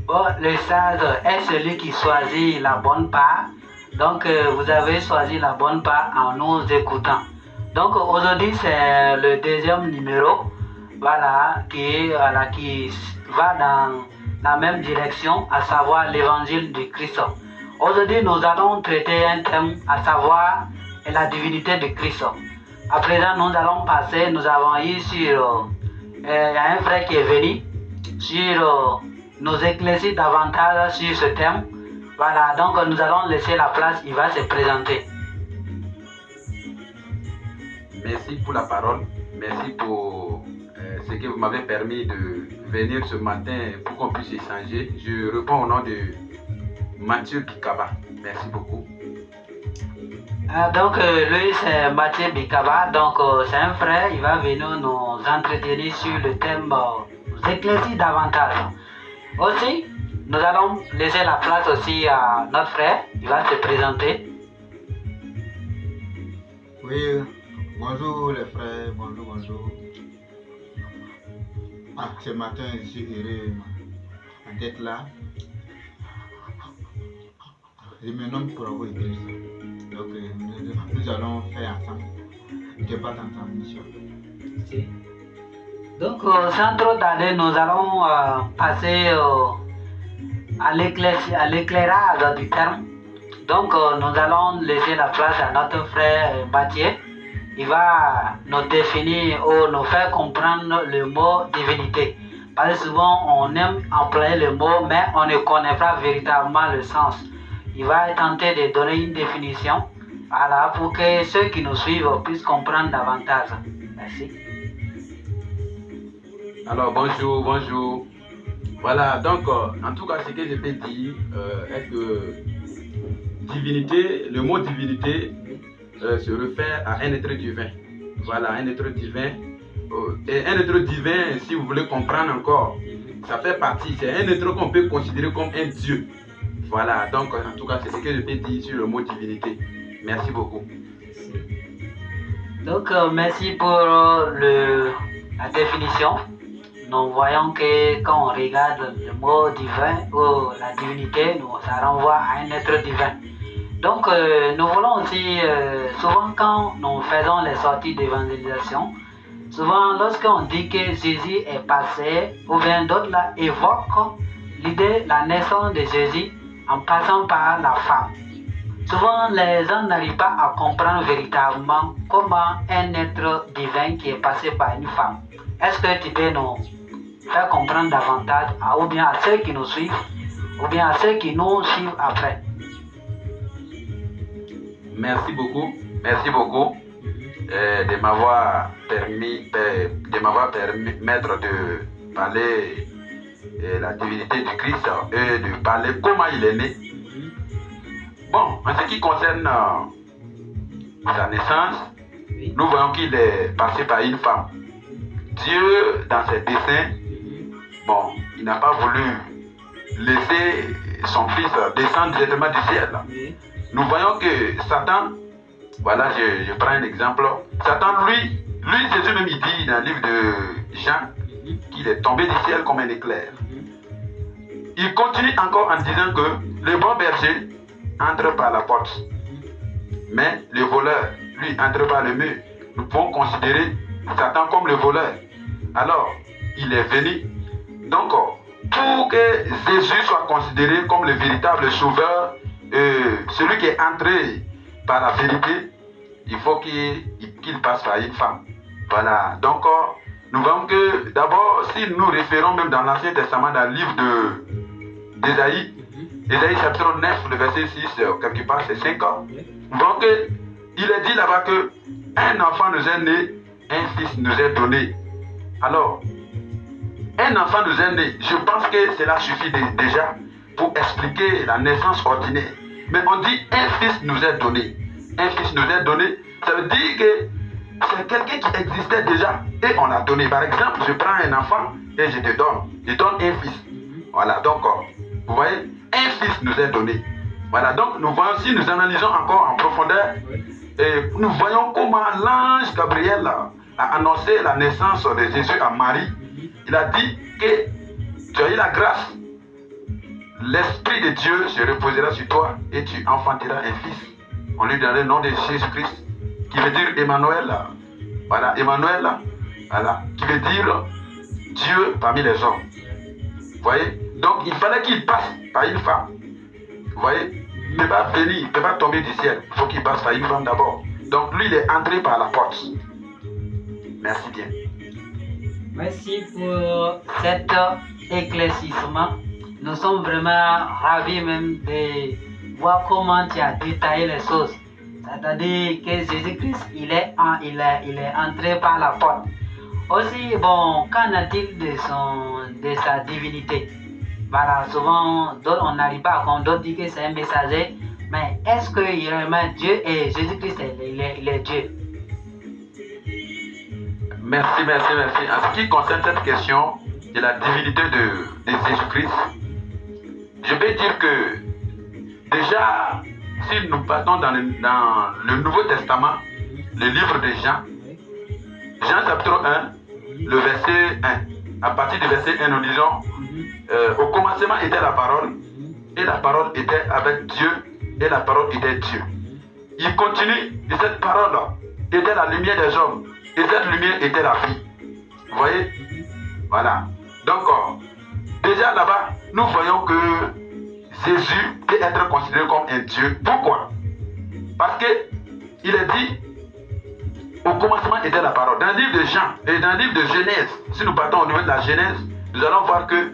Bon, le sage est celui qui choisit la bonne part. Donc, vous avez choisi la bonne part en nous écoutant. Donc, aujourd'hui, c'est le deuxième numéro, voilà, qui va dans la même direction, à savoir l'évangile du Christ. Aujourd'hui, nous allons traiter un thème, à savoir la divinité de Christ. À présent, nous allons passer, nous avons eu sur, il y a un frère qui est venu, sur nous éclaircir davantage sur ce thème. Voilà, donc nous allons laisser la place, il va se présenter. Merci pour la parole, merci pour ce que vous m'avez permis de venir ce matin pour qu'on puisse échanger. Je réponds au nom de Mathieu Bikaba. Merci beaucoup. Donc lui c'est Mathieu Bikaba, donc c'est un frère, il va venir nous entretenir sur le thème, nous éclaircir davantage. Aussi, nous allons laisser la place aussi à notre frère, il va se présenter. Oui, bonjour les frères, bonjour. Ce matin, je suis heureux d'être là. Je me nomme Kourago Idriss. Donc, nous allons faire ensemble, débattre ensemble, mission. Donc, sans trop tarder, nous allons passer à l'éclairage du terme. Donc, nous allons laisser la place à notre frère Mathieu. Il va nous définir ou nous faire comprendre le mot divinité. Parce que souvent, on aime employer le mot, mais on ne connaît pas véritablement le sens. Il va tenter de donner une définition, voilà, pour que ceux qui nous suivent puissent comprendre davantage. Merci. Alors, bonjour. Voilà, donc, en tout cas, ce que je peux dire est que divinité, le mot divinité se réfère à un être divin. Voilà, un être divin. Et un être divin, si vous voulez comprendre encore, ça fait partie, c'est un être qu'on peut considérer comme un Dieu. Voilà, donc en tout cas, c'est ce que je peux dire sur le mot divinité. Merci beaucoup. Donc, merci pour la définition. Nous voyons que quand on regarde le mot divin ou la divinité, ça renvoie à un être divin. Donc, nous voulons aussi, souvent quand nous faisons les sorties d'évangélisation, souvent lorsqu'on dit que Jésus est passé, ou bien d'autres là évoquent l'idée, la naissance de Jésus en passant par la femme. Souvent, les gens n'arrivent pas à comprendre véritablement comment un être divin qui est passé par une femme. Est-ce que tu peux nous faire comprendre davantage, ou bien à ceux qui nous suivent, ou bien à ceux qui nous suivent après? Merci beaucoup de m'avoir permis de parler de la divinité du Christ et de parler comment il est né. Bon, en ce qui concerne sa naissance, nous voyons qu'il est passé par une femme. Dieu, dans ses desseins, bon, il n'a pas voulu laisser son fils descendre directement du ciel. Nous voyons que Satan, voilà, je prends un exemple. Satan, lui, Jésus même, il dit dans le livre de Jean qu'il est tombé du ciel comme un éclair. Il continue encore en disant que le bon berger entre par la porte, mais le voleur, lui, entre par le mur. Nous pouvons considérer Satan comme le voleur. Alors, il est venu. Donc, pour que Jésus soit considéré comme le véritable sauveur, celui qui est entré par la vérité, il faut qu'il passe par une femme. Voilà. Donc, nous voyons que d'abord, si nous référons même dans l'Ancien Testament, dans le livre d'Ésaïe, Ésaïe chapitre 9, le verset 6, quelque part, c'est 5 ans. Nous voyons qu'il est dit là-bas que un enfant nous est né, un fils nous est donné. Alors, un enfant nous est né, je pense que cela suffit déjà pour expliquer la naissance ordinaire. Mais on dit un fils nous est donné. Un fils nous est donné, ça veut dire que c'est quelqu'un qui existait déjà et on l'a donné. Par exemple, je prends un enfant et je te donne. Je donne un fils. Voilà, donc, vous voyez, un fils nous est donné. Voilà, donc nous voyons, si nous analysons encore en profondeur, et nous voyons comment l'ange Gabriel a annoncé la naissance de Jésus à Marie. Il a dit que tu as eu la grâce l'Esprit de Dieu se reposera sur toi et tu enfanteras un fils. On lui donnera le nom de Jésus-Christ, qui veut dire Emmanuel. Voilà, Emmanuel, voilà, qui veut dire Dieu parmi les hommes. Vous voyez? Donc il fallait qu'il passe par une femme. Vous voyez? Il ne peut pas venir, il ne peut pas tomber du ciel. Il faut qu'il passe par une femme d'abord. Donc lui, il est entré par la porte. Merci bien. Merci pour cet éclaircissement. Nous sommes vraiment ravis même de voir comment tu as détaillé les choses. C'est-à-dire que Jésus-Christ, il est entré par la porte. Aussi, bon, qu'en est-il de sa divinité? Voilà, souvent, on n'arrive pas à comprendre, d'autres disent que c'est un messager. Mais est-ce que vraiment Dieu et Jésus-Christ, il est Dieu? Merci. En ce qui concerne cette question de la divinité de Jésus-Christ, je peux dire que déjà, si nous partons dans le Nouveau Testament, le livre de Jean, Jean chapitre 1, le verset 1. À partir du verset 1, nous disons, au commencement était la parole, et la parole était avec Dieu, et la parole était Dieu. Il continue, et cette parole était la lumière des hommes, et cette lumière était la vie. Vous voyez? Voilà. Donc, déjà là-bas, nous voyons que Jésus peut être considéré comme un Dieu. Pourquoi? Parce que il est dit, au commencement était la parole. Dans le livre de Jean et dans le livre de Genèse, si nous partons au niveau de la Genèse, nous allons voir que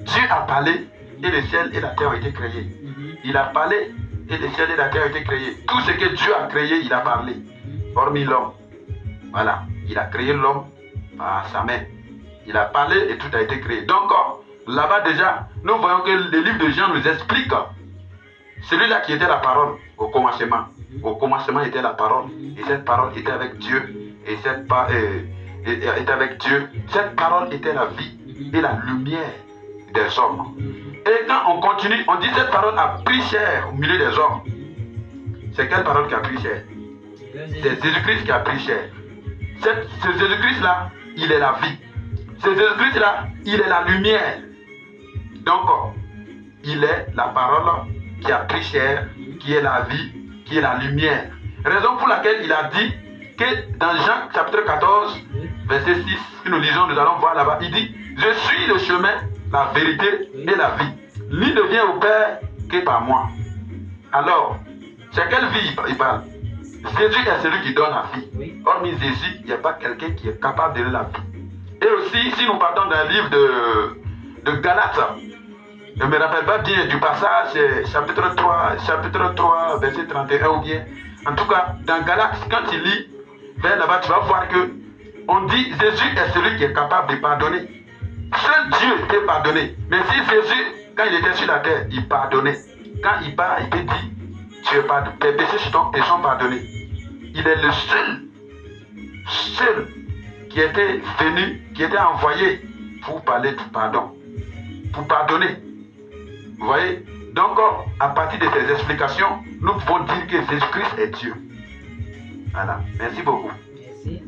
Dieu a parlé et le ciel et la terre ont été créés. Il a parlé et le ciel et la terre ont été créés. Tout ce que Dieu a créé, il a parlé. Hormis l'homme. Voilà. Il a créé l'homme par sa main. Il a parlé et tout a été créé. Donc, là-bas déjà, nous voyons que le livre de Jean nous explique celui-là qui était la parole au commencement. Au commencement était la parole. Et cette parole était avec Dieu. Et cette parole était avec Dieu. Cette parole était la vie et la lumière des hommes. Et quand on continue, on dit cette parole a pris chair au milieu des hommes. C'est quelle parole qui a pris chair? C'est Jésus-Christ qui a pris chair. Ce Jésus-Christ-là, il est la vie. Ce Jésus-Christ-là, il est la lumière. Donc, il est la parole qui a pris chair, qui est la vie, qui est la lumière. Raison pour laquelle il a dit que dans Jean chapitre 14, verset 6, que nous lisons, nous allons voir là-bas, il dit, je suis le chemin, la vérité et la vie. Lui ne vient au Père que par moi. Alors, c'est quelle vie il parle? Jésus est celui qui donne la vie. Hormis Jésus, il n'y a pas quelqu'un qui est capable de donner la vie. Et aussi, si nous partons dans le livre de Galates, je ne me rappelle pas bien du passage, chapitre 3, verset 31 ou bien. En tout cas, dans Galates, quand tu lis, vers là-bas, tu vas voir que on dit Jésus est celui qui est capable de pardonner. Seul Dieu peut pardonner. Mais si Jésus, quand il était sur la terre, il pardonnait. Quand il part, il te dit, tes péchés sont pardonnés. Il est le seul qui était venu, qui était envoyé pour parler du pardon, pour pardonner. Vous voyez? Donc, à partir de ces explications, nous pouvons dire que Jésus-Christ est Dieu. Voilà. Merci beaucoup. Merci.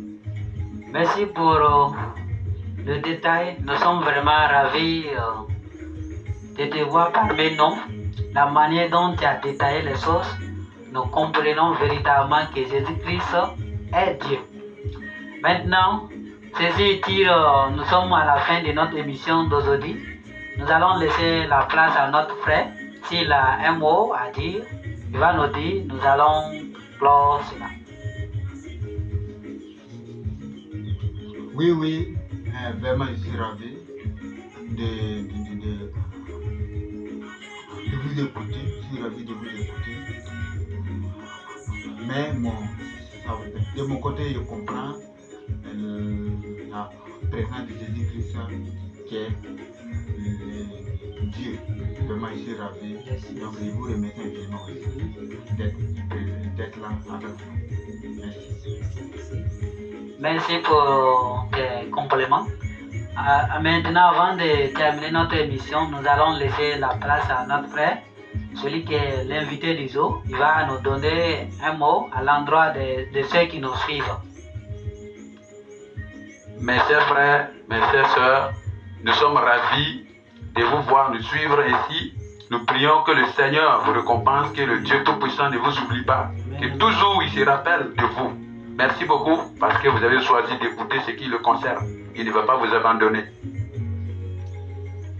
Merci pour le détail. Nous sommes vraiment ravis de te voir parmi nous. La manière dont tu as détaillé les choses, nous comprenons véritablement que Jésus-Christ est Dieu. Maintenant, ceci utile, nous sommes à la fin de notre émission d'aujourd'hui. Nous allons laisser la place à notre frère. S'il a un mot à dire, il va nous dire, nous allons clore cela. Oui, vraiment je suis ravi de vous écouter. Je suis ravi de vous écouter. Mais de mon côté, je comprends la présence de Jésus-Christ qui est Dieu. Vraiment, je suis ravi. Donc, je vous remercie infiniment d'être là avec vous. Merci. Merci pour tes compléments. Maintenant, avant de terminer notre émission, nous allons laisser la place à notre frère, celui qui est l'invité du jour. Il va nous donner un mot à l'endroit de ceux qui nous suivent. Mes chers frères, mes chères sœurs, Nous sommes ravis de vous voir nous suivre ici. Nous prions que le Seigneur vous récompense, que le Dieu Tout-Puissant ne vous oublie pas, que toujours il se rappelle de vous. Merci beaucoup parce que vous avez choisi d'écouter ce qui le concerne. Il ne va pas vous abandonner.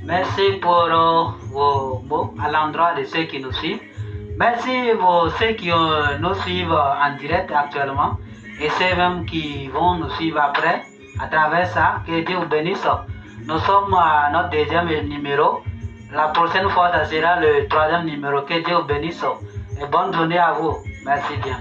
Merci pour vos mots à l'endroit de ceux qui nous suivent. Merci pour ceux qui nous suivent en direct actuellement et ceux même qui vont nous suivre après à travers ça. Que Dieu vous bénisse. Nous sommes à notre deuxième numéro. La prochaine fois, ça sera le troisième numéro. Que Dieu vous bénisse et bonne journée à vous. Merci bien.